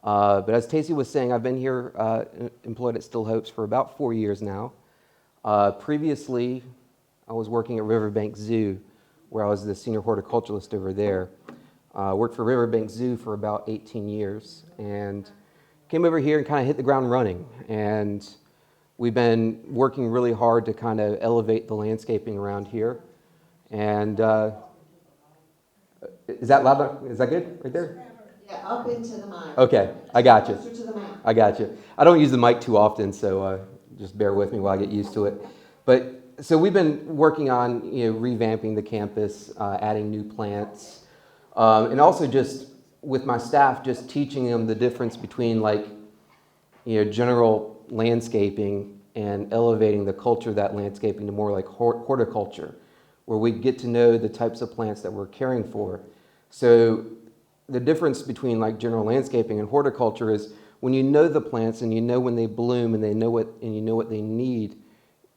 But as Tacey was saying, I've been here employed at Still Hopes for about 4 years now. Previously, I was working at Riverbank Zoo, where I was the senior horticulturalist over there. Worked for Riverbank Zoo for about 18 years and came over here and kind of hit the ground running. And we've been working really hard to kind of elevate the landscaping around here. And is that loud? Is that good right there? Yeah, up into the mic. Okay, I got you. Closer to the mic. I got you. I don't use the mic too often, so just bear with me while I get used to it. But so we've been working on revamping the campus, adding new plants, and also just with my staff, just teaching them the difference between general landscaping and elevating the culture of that landscaping to more like horticulture, where we get to know the types of plants that we're caring for. So the difference between like general landscaping and horticulture is when you know the plants and you know when they bloom and you know what they need,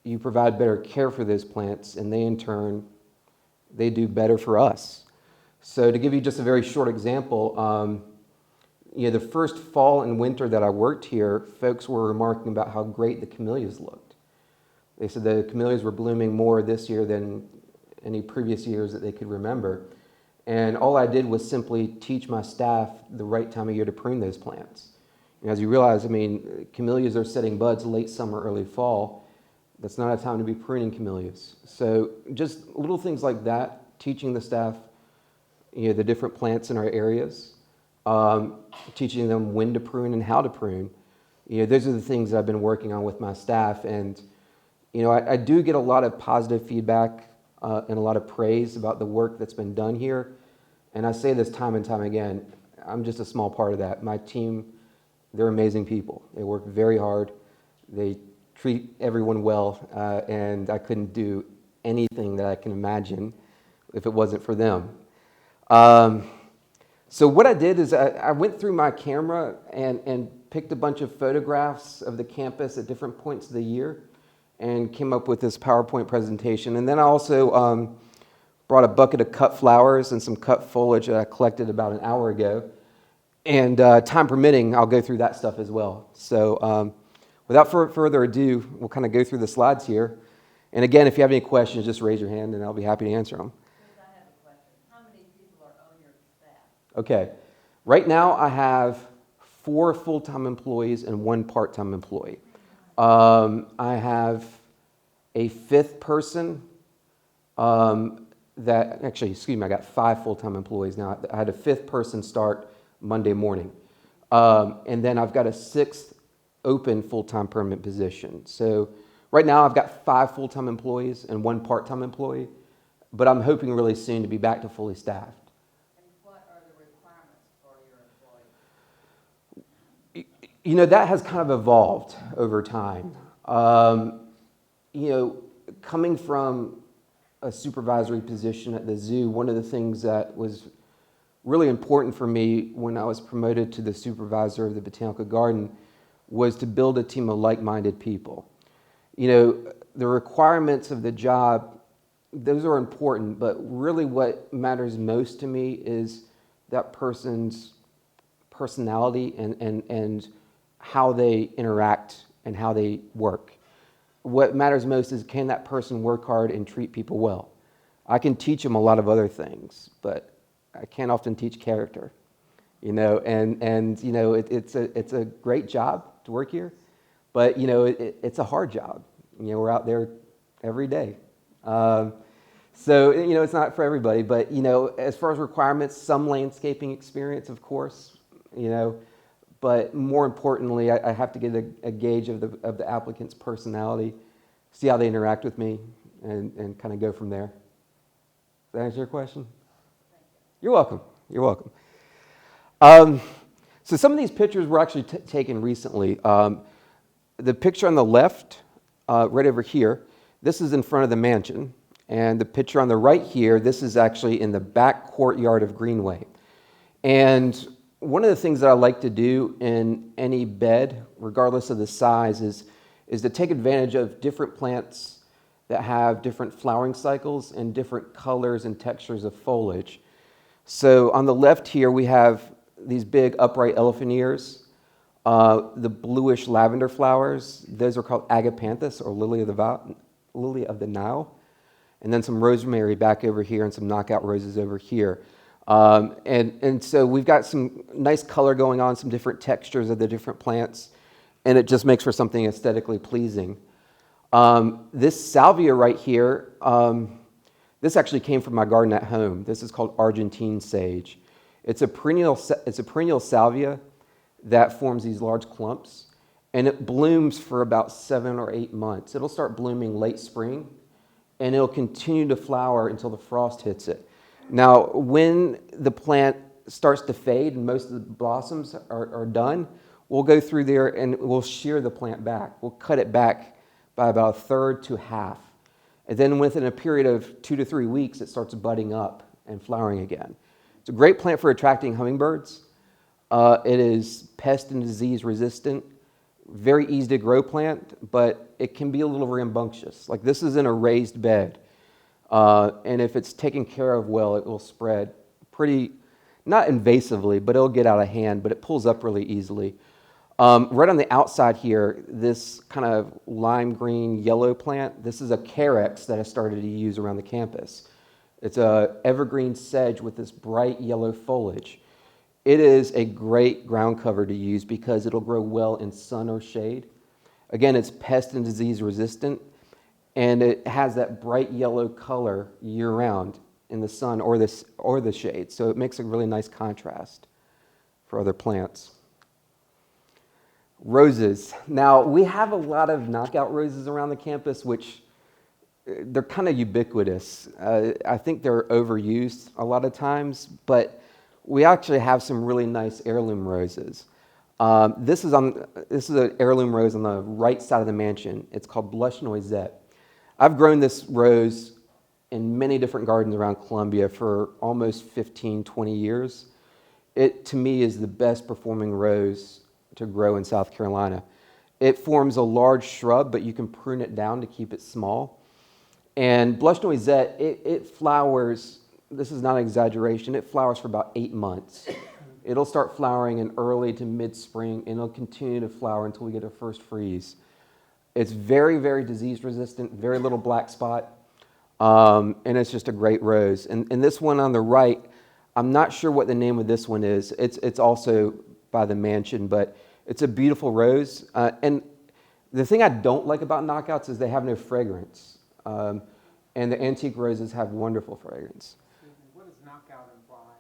you provide better care for those plants, and they in turn they do better for us. So to give you just a very short example, the first fall and winter that I worked here, folks were remarking about how great the camellias looked. They said the camellias were blooming more this year than any previous years that they could remember. And all I did was simply teach my staff the right time of year to prune those plants. And as you realize, camellias are setting buds late summer, early fall. That's not a time to be pruning camellias. So just little things like that, teaching the staff the different plants in our areas, teaching them when to prune and how to prune. Those are the things that I've been working on with my staff. And I do get a lot of positive feedback and a lot of praise about the work that's been done here. And I say this time and time again, I'm just a small part of that. My team, they're amazing people. They work very hard. They treat everyone well, and I couldn't do anything that I can imagine if it wasn't for them. So what I did is I went through my camera and picked a bunch of photographs of the campus at different points of the year and came up with this PowerPoint presentation. And then I also brought a bucket of cut flowers and some cut foliage that I collected about an hour ago. And time permitting, I'll go through that stuff as well. So without further ado, we'll kind of go through the slides here. And again, if you have any questions, just raise your hand and I'll be happy to answer them. I have a question. How many people are on your staff? Okay. Right now, I have 4 full-time employees and 1 part-time employee. I have a 5th person I got 5 full-time employees now. I had a 5th person start Monday morning. And then I've got a 6th open full-time permanent position. So right now I've got 5 full-time employees and 1 part-time employee, but I'm hoping really soon to be back to fully staffed. And what are the requirements for your employees? That has kind of evolved over time. Coming from a supervisory position at the zoo, one of the things that was really important for me when I was promoted to the supervisor of the Botanical Garden was to build a team of like-minded people. The requirements of the job, those are important, but really what matters most to me is that person's personality and how they interact and how they work. What matters most is, can that person work hard and treat people well? I can teach them a lot of other things, but I can't often teach character, it's a great job to work here, but it's a hard job. We're out there every day. So it's not for everybody, but as far as requirements, some landscaping experience, of course, but more importantly, I have to get a gauge of the applicant's personality, see how they interact with me, and kind of go from there. Does that answer your question? You're welcome. You're welcome. So some of these pictures were actually taken recently. The picture on the left, right over here, this is in front of the mansion. And the picture on the right here, this is actually in the back courtyard of Greenway. And one of the things that I like to do in any bed, regardless of the size, is to take advantage of different plants that have different flowering cycles and different colors and textures of foliage. So on the left here, we have these big upright elephant ears. The bluish lavender flowers, those are called agapanthus or lily of the Nile. And then some rosemary back over here and some knockout roses over here. And so we've got some nice color going on, some different textures of the different plants, and it just makes for something aesthetically pleasing. This salvia right here, this actually came from my garden at home. This is called Argentine Sage. It's a perennial salvia that forms these large clumps, and it blooms for about 7 or 8 months. It'll start blooming late spring, and it'll continue to flower until the frost hits it. Now, when the plant starts to fade and most of the blossoms are done, we'll go through there and we'll shear the plant back. We'll cut it back by about 1/3 to half. And then within a period of 2 to 3 weeks, it starts budding up and flowering again. It's a great plant for attracting hummingbirds. It is pest and disease resistant, very easy to grow plant, but it can be a little rambunctious. Like this is in a raised bed. And if it's taken care of well, it will spread pretty, not invasively, but it'll get out of hand, but it pulls up really easily. Right on the outside here, this kind of lime green yellow plant, this is a carex that I started to use around the campus. It's a evergreen sedge with this bright yellow foliage. It is a great ground cover to use because it'll grow well in sun or shade. Again, it's pest and disease resistant, and it has that bright yellow color year-round in the sun or the shade, so it makes a really nice contrast for other plants. Roses. Now, we have a lot of knockout roses around the campus, which they're kind of ubiquitous. I think they're overused a lot of times, but we actually have some really nice heirloom roses. This is an heirloom rose on the right side of the mansion. It's called Blush Noisette. I've grown this rose in many different gardens around Columbia for almost 15, 20 years. It, to me, is the best performing rose to grow in South Carolina. It forms a large shrub, but you can prune it down to keep it small. And Blush Noisette, it flowers, this is not an exaggeration, it flowers for about 8 months. It'll start flowering in early to mid-spring, and it'll continue to flower until we get our first freeze. It's very, very disease resistant, very little black spot, and it's just a great rose. And this one on the right, I'm not sure what the name of this one is. It's also by the mansion, but it's a beautiful rose. And the thing I don't like about knockouts is they have no fragrance. And the antique roses have wonderful fragrance. What does knockout imply?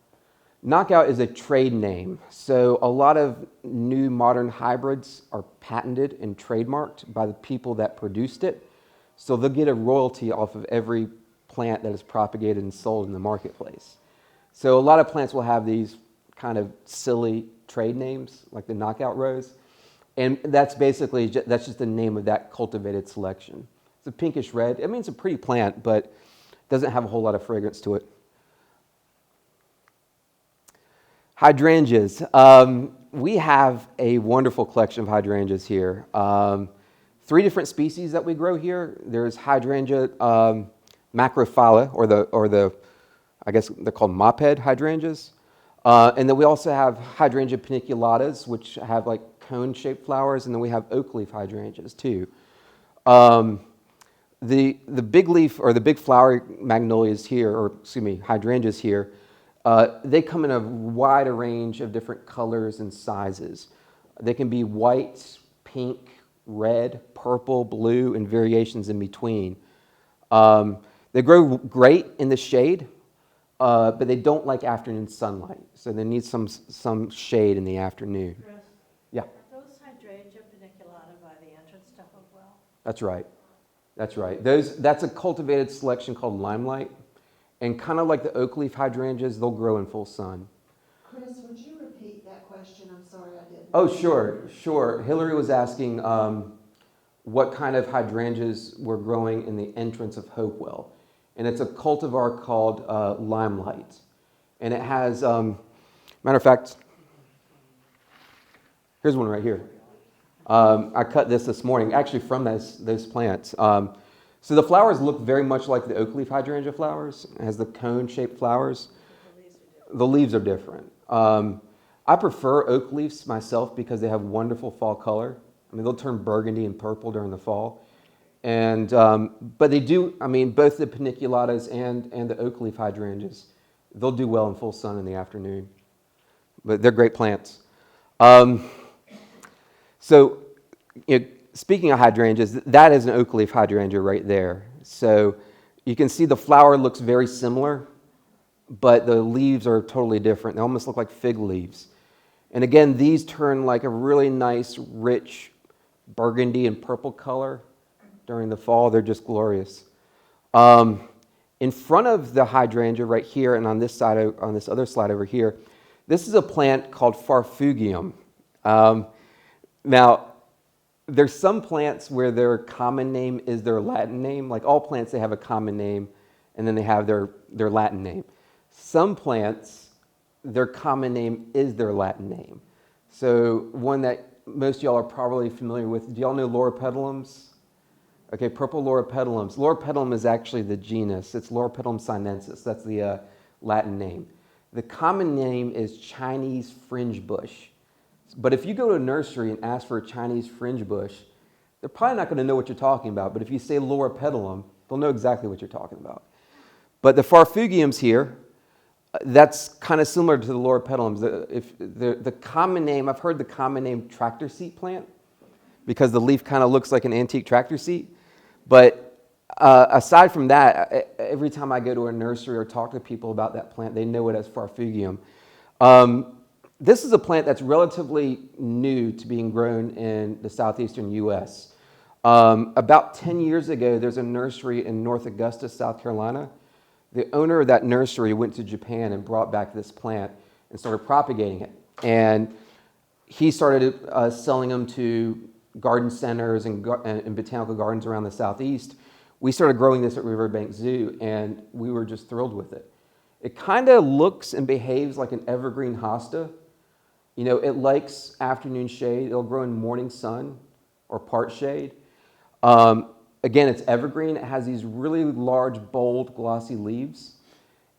Knockout is a trade name. So a lot of new modern hybrids are patented and trademarked by the people that produced it. So they'll get a royalty off of every plant that is propagated and sold in the marketplace. So a lot of plants will have these kind of silly trade names, like the knockout rose. And that's basically, that's just the name of that cultivated selection. It's a pinkish red. I mean, it's a pretty plant, but doesn't have a whole lot of fragrance to it. Hydrangeas. We have a wonderful collection of hydrangeas here. 3 different species that we grow here. There's hydrangea macrophylla, or the I guess they're called mophead hydrangeas. And then we also have hydrangea paniculatas, which have like cone-shaped flowers, and then we have oak leaf hydrangeas too. The big leaf or the big flower magnolias here, or excuse me, hydrangeas here, they come in a wide range of different colors and sizes. They can be white, pink, red, purple, blue, and variations in between. They grow great in the shade, but they don't like afternoon sunlight, so they need some shade in the afternoon. Chris? Yeah. Are those hydrangea paniculata by the entrance to Hopewell? That's right. That's right. That's a cultivated selection called Limelight. And kind of like the oak leaf hydrangeas, they'll grow in full sun. Chris, would you repeat that question? I'm sorry I didn't. Oh, sure. Hillary was asking what kind of hydrangeas were growing in the entrance of Hopewell. And it's a cultivar called Limelight. And it has, matter of fact, here's one right here. I cut this morning, actually from those plants. So the flowers look very much like the oak leaf hydrangea flowers. It has the cone-shaped flowers. The leaves are different. I prefer oak leaves myself because they have wonderful fall color. I mean, they'll turn burgundy and purple during the fall. And, but they do, I mean, both the paniculatas and the oak leaf hydrangeas, they'll do well in full sun in the afternoon. But they're great plants. So, you know, speaking of hydrangeas, that is an oak leaf hydrangea right there. So you can see the flower looks very similar, but the leaves are totally different. They almost look like fig leaves. And again, these turn like a really nice, rich burgundy and purple color during the fall. They're just glorious. In front of the hydrangea right here and on this side, on this other slide over here, this is a plant called Farfugium. Now, there's some plants where their common name is their Latin name. Like all plants, they have a common name, and then they have their Latin name. Some plants, their common name is their Latin name. So one that most of y'all are probably familiar with, do y'all know Petalums? Okay, purple Petalums. Petalum is actually the genus. It's Petalum sinensis. That's the Latin name. The common name is Chinese fringe bush. But if you go to a nursery and ask for a Chinese fringe bush, they're probably not going to know what you're talking about. But if you say Petalum, they'll know exactly what you're talking about. But the Farfugiums here, that's kind of similar to the Petalums. The common name, I've heard the common name tractor seat plant because the leaf kind of looks like an antique tractor seat. But aside from that, every time I go to a nursery or talk to people about that plant, they know it as Farfugium. This is a plant that's relatively new to being grown in the southeastern U.S. About 10 years ago, there's a nursery in North Augusta, South Carolina. The owner of that nursery went to Japan and brought back this plant and started propagating it. And he started selling them to garden centers and botanical gardens around the southeast. We started growing this at Riverbank Zoo, and we were just thrilled with it. It kind of looks and behaves like an evergreen hosta. You know, it likes afternoon shade. It'll grow in morning sun or part shade. Again, it's evergreen. It has these really large, bold, glossy leaves.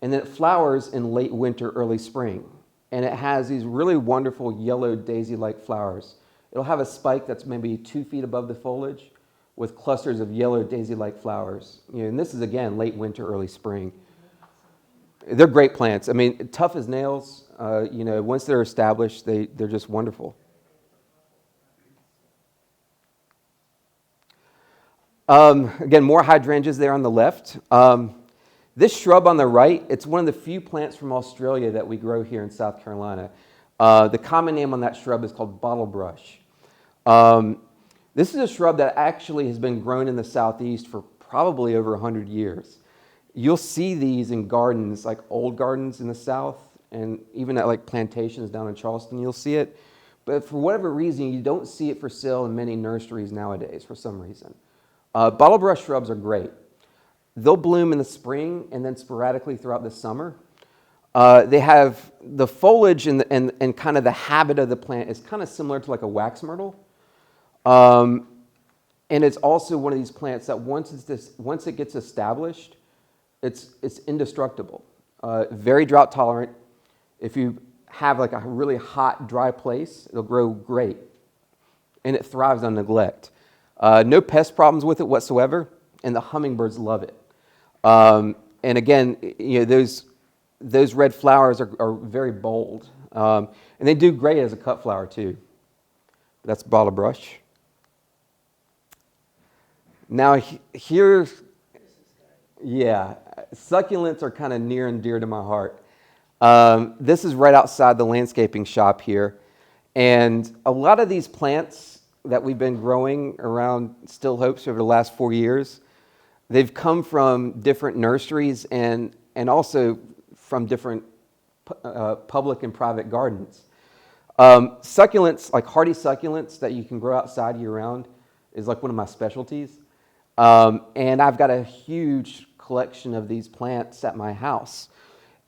And then it flowers in late winter, early spring. And it has these really wonderful yellow daisy-like flowers. It'll have a spike that's maybe 2 feet above the foliage with clusters of yellow daisy-like flowers. You know, and this is, again, late winter, early spring. They're great plants. I mean, tough as nails. You know, once they're established, they're just wonderful. Again, more hydrangeas there on the left. This shrub on the right, it's one of the few plants from Australia that we grow here in South Carolina. The common name on that shrub is called bottlebrush. This is a shrub that actually has been grown in the southeast for probably over 100 years. You'll see these in gardens, like old gardens in the south, and even at like plantations down in Charleston, you'll see it. But for whatever reason, you don't see it for sale in many nurseries nowadays for some reason. Bottlebrush shrubs are great. They'll bloom in the spring and then sporadically throughout the summer. They have the foliage and kind of the habit of the plant is kind of similar to like a wax myrtle. And it's also one of these plants that once it gets established, it's indestructible. Very drought tolerant. If you have like a really hot, dry place, it'll grow great. And it thrives on neglect. No pest problems with it whatsoever, and the hummingbirds love it. And again, you know, those red flowers are very bold. And they do great as a cut flower too. That's bottlebrush. Now here's, yeah, succulents are kind of near and dear to my heart. This is right outside the landscaping shop here. And a lot of these plants that we've been growing around Still Hopes over the last 4 years, they've come from different nurseries and also from different public and private gardens. Succulents, like hardy succulents that you can grow outside year-round, is like one of my specialties. And I've got a huge collection of these plants at my house.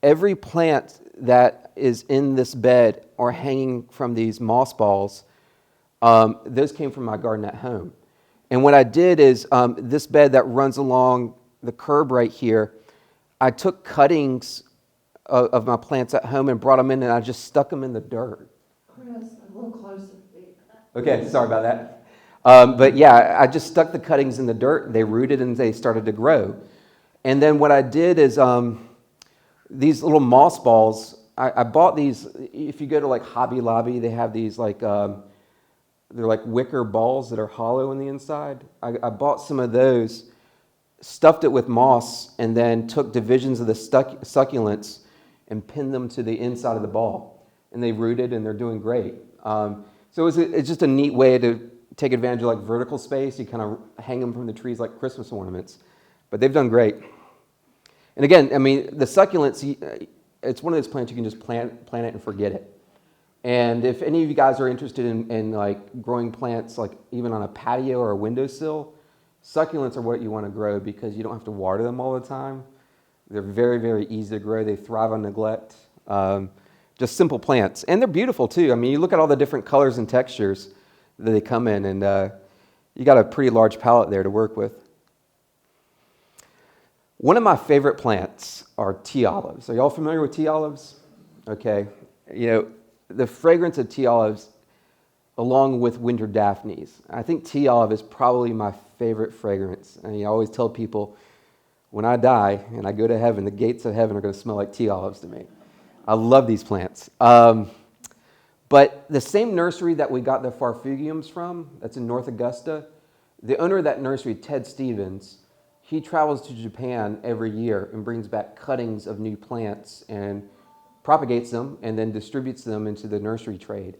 Every plant that is in this bed or hanging from these moss balls, those came from my garden at home. And what I did is this bed that runs along the curb right here, I took cuttings of my plants at home and brought them in, and I just stuck them in the dirt. Chris, a little closer. Okay, sorry about that. But yeah, I just stuck the cuttings in the dirt. They rooted and they started to grow. And then what I did is these little moss balls, I bought these. If you go to like Hobby Lobby, they have these like, they're like wicker balls that are hollow on the inside. I bought some of those, stuffed it with moss, and then took divisions of the succulents and pinned them to the inside of the ball. And they rooted and they're doing great. So it's just a neat way to take advantage of like vertical space. You kind of hang them from the trees like Christmas ornaments. But they've done great. And again, I mean, the succulents, it's one of those plants you can just plant it and forget it. And if any of you guys are interested in like growing plants, like even on a patio or a windowsill, succulents are what you want to grow because you don't have to water them all the time. They're very, very easy to grow. They thrive on neglect. Just simple plants. And they're beautiful too. I mean, you look at all the different colors and textures that they come in, and you got a pretty large palette there to work with. One of my favorite plants are tea olives. Are y'all familiar with tea olives? Okay. You know, the fragrance of tea olives, along with winter daphnes. I think tea olive is probably my favorite fragrance. And I always tell people, when I die and I go to heaven, the gates of heaven are going to smell like tea olives to me. I love these plants. But the same nursery that we got the Farfugiums from, that's in North Augusta, the owner of that nursery, Ted Stevens, he travels to Japan every year and brings back cuttings of new plants and propagates them and then distributes them into the nursery trade.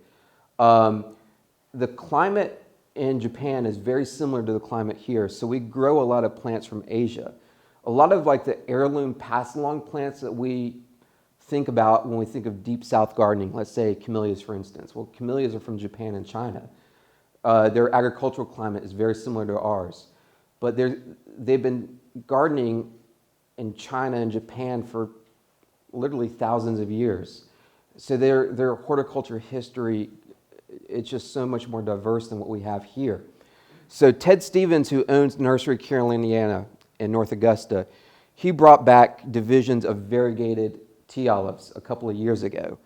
The climate in Japan is very similar to the climate here, so we grow a lot of plants from Asia. A lot of like the heirloom pass-along plants that we think about when we think of deep south gardening, let's say camellias, for instance. Well, camellias are from Japan and China. Their agricultural climate is very similar to ours, but they've been gardening in China and Japan for literally thousands of years. So their horticulture history, it's just so much more diverse than what we have here. So Ted Stevens, who owns Nursery Caroliniana in North Augusta, he brought back divisions of variegated tea olives a couple of years ago.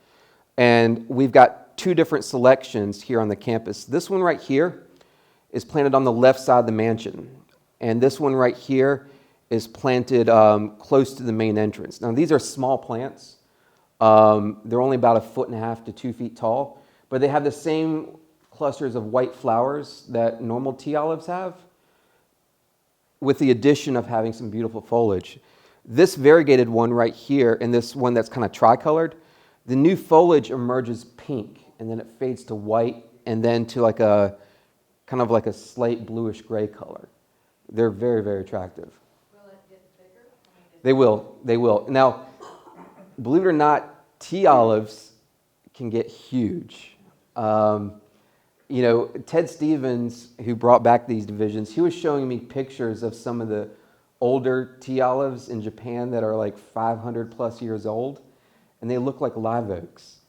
And we've got two different selections here on the campus. This one right here is planted on the left side of the mansion. And this one right here is planted close to the main entrance. Now, these are small plants. They're only about 1.5 to 2 feet tall, but they have the same clusters of white flowers that normal tea olives have, with the addition of having some beautiful foliage. This variegated one right here, and this one that's kind of tricolored, the new foliage emerges pink, and then it fades to white, and then to like a kind of like a slate bluish gray color. They're very, very attractive. Will it get bigger? They will. Now, believe it or not, tea olives can get huge. You know, Ted Stevens, who brought back these divisions, he was showing me pictures of some of the older tea olives in Japan that are like 500 plus years old, and they look like live oaks.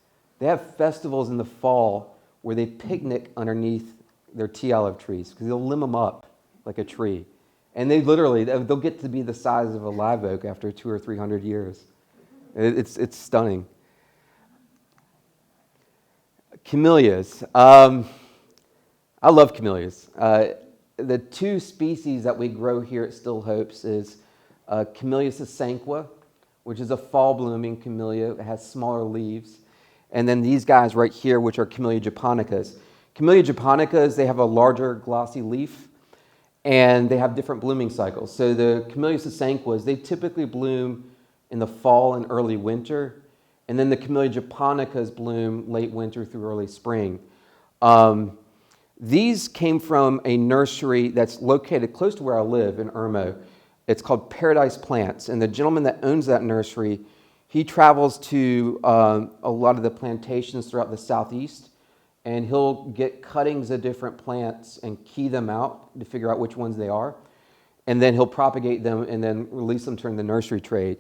They have festivals in the fall where they picnic underneath their tea olive trees because they'll limb them up like a tree. And they'll get to be the size of a live oak after 200 or 300 years. It's stunning. Camellias. I love camellias. The two species that we grow here at Still Hopes is Camellias sasanqua, which is a fall-blooming camellia. It has smaller leaves. And then these guys right here, which are Camellia japonicas. Camellia japonicas, they have a larger glossy leaf, and they have different blooming cycles. So the Camellia sasanquas, they typically bloom in the fall and early winter, and then the Camellia japonicas bloom late winter through early spring. These came from a nursery that's located close to where I live in Irmo. It's called Paradise Plants, and the gentleman that owns that nursery, he travels to a lot of the plantations throughout the southeast, and he'll get cuttings of different plants and key them out to figure out which ones they are, and then he'll propagate them and then release them to the nursery trade.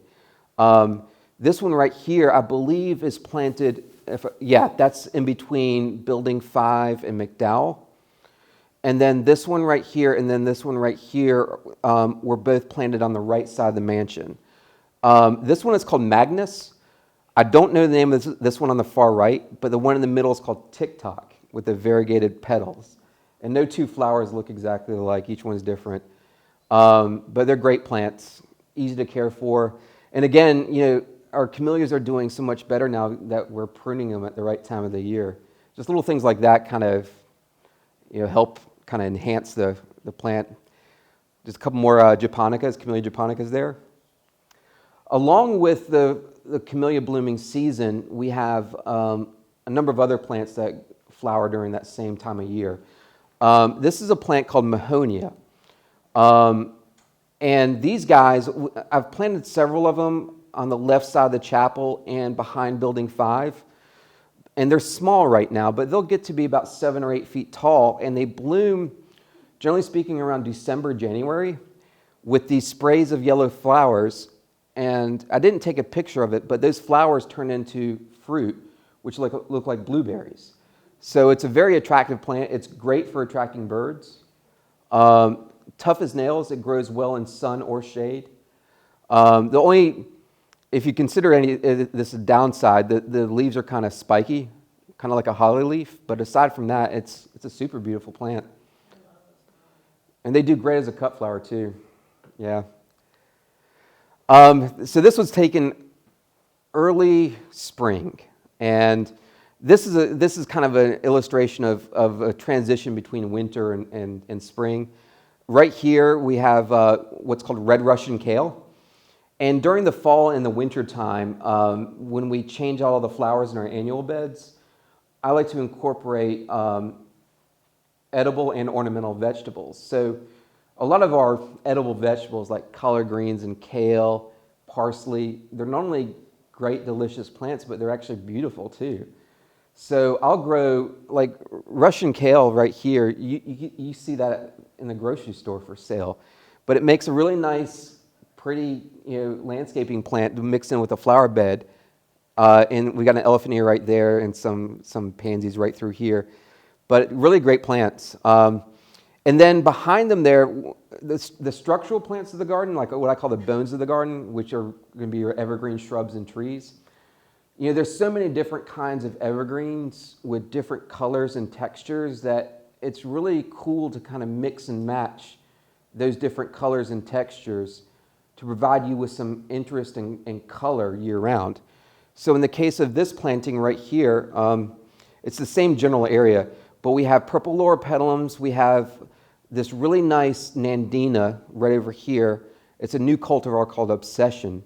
This one right here, I believe, is planted, that's in between Building 5 and McDowell. And then this one right here and then this one right here were both planted on the right side of the mansion. This one is called Magnus. I don't know the name of this one on the far right, but the one in the middle is called TikTok with the variegated petals. And no two flowers look exactly alike. Each one's different. But they're great plants, easy to care for. And again, our camellias are doing so much better now that we're pruning them at the right time of the year. Just little things like that kind of help kind of enhance the plant. Just a couple more japonicas, Camellia japonicas there. Along with the camellia blooming season, we have a number of other plants that flower during that same time of year. This is a plant called Mahonia. And these guys, I've planted several of them on the left side of the chapel and behind Building 5. And they're small right now, but they'll get to be about 7 or 8 feet tall, and they bloom, generally speaking, around December, January, with these sprays of yellow flowers. And I didn't take a picture of it, but those flowers turn into fruit, which look like blueberries. So it's a very attractive plant. It's great for attracting birds. Tough as nails, it grows well in sun or shade. If you consider this a downside, the leaves are kind of spiky, kind of like a holly leaf. But aside from that, it's a super beautiful plant. And they do great as a cut flower too. Yeah. So this was taken early spring, and this is kind of an illustration of a transition between winter and spring. Right here we have what's called red Russian kale. And during the fall and the winter time, when we change all of the flowers in our annual beds, I like to incorporate edible and ornamental vegetables. So a lot of our edible vegetables like collard greens and kale, parsley, they're not only great, delicious plants, but they're actually beautiful too. So I'll grow, like Russian kale right here, you see that in the grocery store for sale. But it makes a really nice, pretty landscaping plant to mix in with a flower bed. And we got an elephant ear right there and some pansies right through here. But really great plants. And then behind them there, the structural plants of the garden, like what I call the bones of the garden, which are going to be your evergreen shrubs and trees. There's so many different kinds of evergreens with different colors and textures that it's really cool to kind of mix and match those different colors and textures to provide you with some interest and color year-round. So in the case of this planting right here, it's the same general area, but we have purple Laura Petalums, we have this really nice Nandina right over here. It's a new cultivar called Obsession.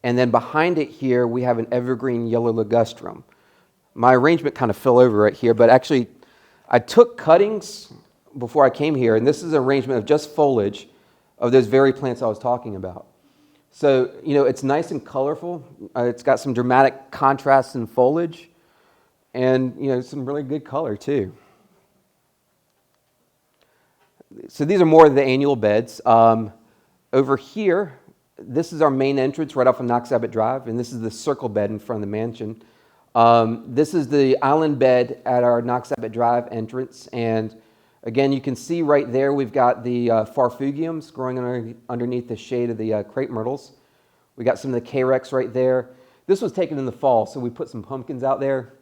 And then behind it here, we have an evergreen yellow ligustrum. My arrangement kind of fell over right here, but actually I took cuttings before I came here, and this is an arrangement of just foliage of those very plants I was talking about. So, it's nice and colorful. It's got some dramatic contrasts in foliage and, some really good color too. So these are more of the annual beds. Over here, this is our main entrance right off of Knox Abbott Drive, and this is the circle bed in front of the mansion. This is the island bed at our Knox Abbott Drive entrance, and again, you can see right there we've got the Farfugiums growing underneath the shade of the crepe myrtles. We got some of the Carex right there. This was taken in the fall, so we put some pumpkins out there.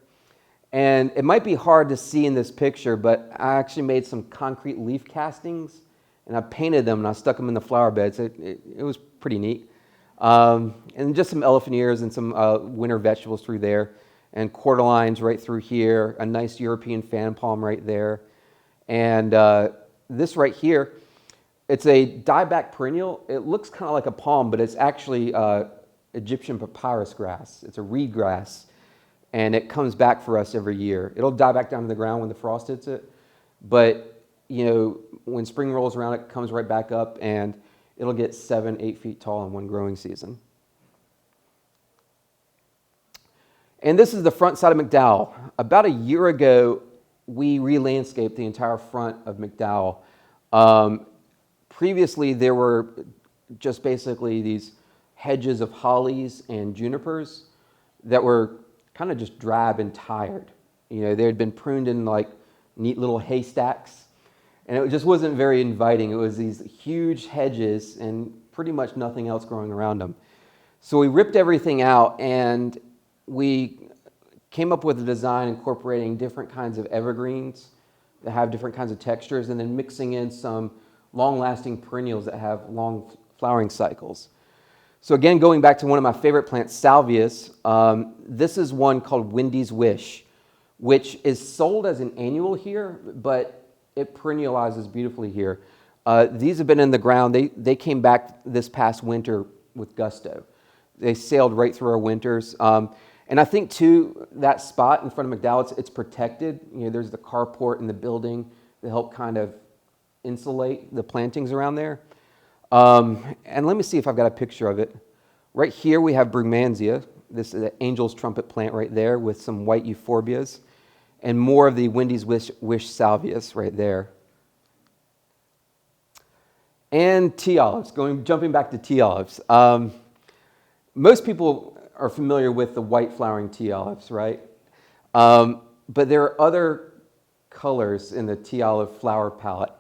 And it might be hard to see in this picture, but I actually made some concrete leaf castings, and I painted them and I stuck them in the flower beds. It was pretty neat. And just some elephant ears and some winter vegetables through there, and cordyline right through here, a nice European fan palm right there. And this right here, it's a dieback perennial. It looks kind of like a palm, but it's actually Egyptian papyrus grass. It's a reed grass, and it comes back for us every year. It'll die back down to the ground when the frost hits it, but when spring rolls around, it comes right back up, and it'll get 7, 8 feet tall in one growing season. And this is the front side of McDowell. About a year ago, we re-landscaped the entire front of McDowell. Previously, there were just basically these hedges of hollies and junipers that were kind of just drab and tired. They had been pruned in like neat little haystacks, and it just wasn't very inviting. It was these huge hedges and pretty much nothing else growing around them. So we ripped everything out, and we came up with a design incorporating different kinds of evergreens that have different kinds of textures, and then mixing in some long-lasting perennials that have long flowering cycles. So again, going back to one of my favorite plants, salvias, this is one called Wendy's Wish, which is sold as an annual here, but it perennializes beautifully here. These have been in the ground. They came back this past winter with gusto. They sailed right through our winters. And I think, too, that spot in front of McDowell's, it's protected. You know, there's the carport and the building that help kind of insulate the plantings around there. And let me see if I've got a picture of it. Right here we have Brugmansia. This is an angel's trumpet plant right there with some white euphorbias. And more of the Wendy's Wish salvias right there. And tea olives, jumping back to tea olives. Most people are familiar with the white flowering tea olives, right? But there are other colors in the tea olive flower palette.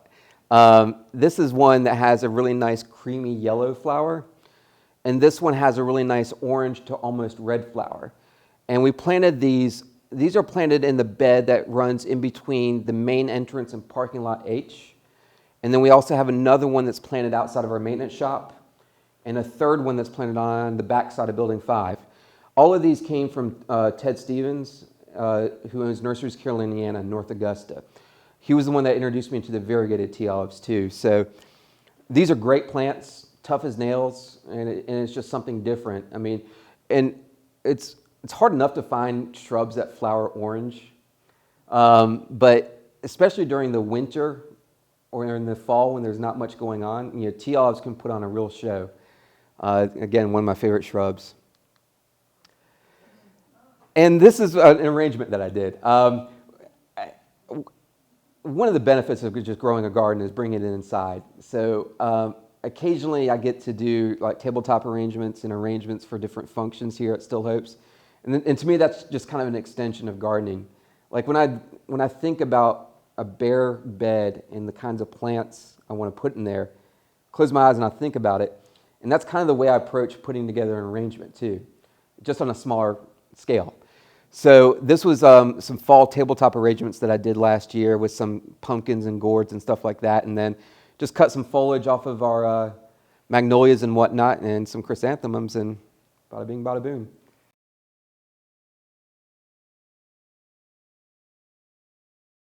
This is one that has a really nice creamy yellow flower, and this one has a really nice orange to almost red flower. And we planted these are planted in the bed that runs in between the main entrance and parking lot H. And then we also have another one that's planted outside of our maintenance shop, and a third one that's planted on the back side of Building 5. All of these came from Ted Stevens, who owns Nurseries Caroliniana in North Augusta. He was the one that introduced me to the variegated tea olives too. So these are great plants, tough as nails, and it's just something different. I mean, and it's hard enough to find shrubs that flower orange, but especially during the winter or in the fall when there's not much going on, you know, tea olives can put on a real show. Again, one of my favorite shrubs. And this is an arrangement that I did. One of the benefits of just growing a garden is bringing it inside. So occasionally I get to do like tabletop arrangements and arrangements for different functions here at Still Hopes. And to me, that's just kind of an extension of gardening. Like when I think about a bare bed and the kinds of plants I want to put in there, close my eyes and I think about it. And that's kind of the way I approach putting together an arrangement too, just on a smaller scale. So this was some fall tabletop arrangements that I did last year with some pumpkins and gourds and stuff like that, and then just cut some foliage off of our magnolias and whatnot and some chrysanthemums, and bada bing, bada boom.